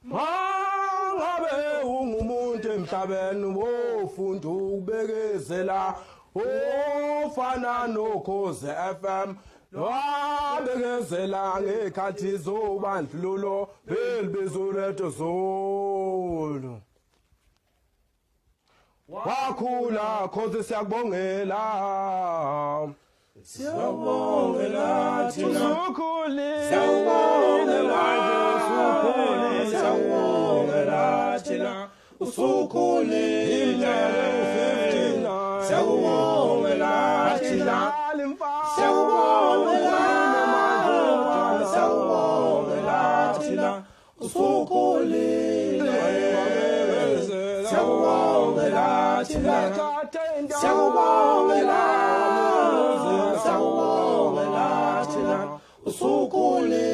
Mangabe ungumuntu emhlabeni wofunda ukubekezela ofana noKhozi FM wabekezela ngekhathi zobandlulo belibizulete zolo wakhula Khozi siyakubongela Siyabongela thina usukhulile siyabongela thina usukhulile siyabongela thina siyabongela thina usukhulile siyabongela thina siyabongela thina usukhulile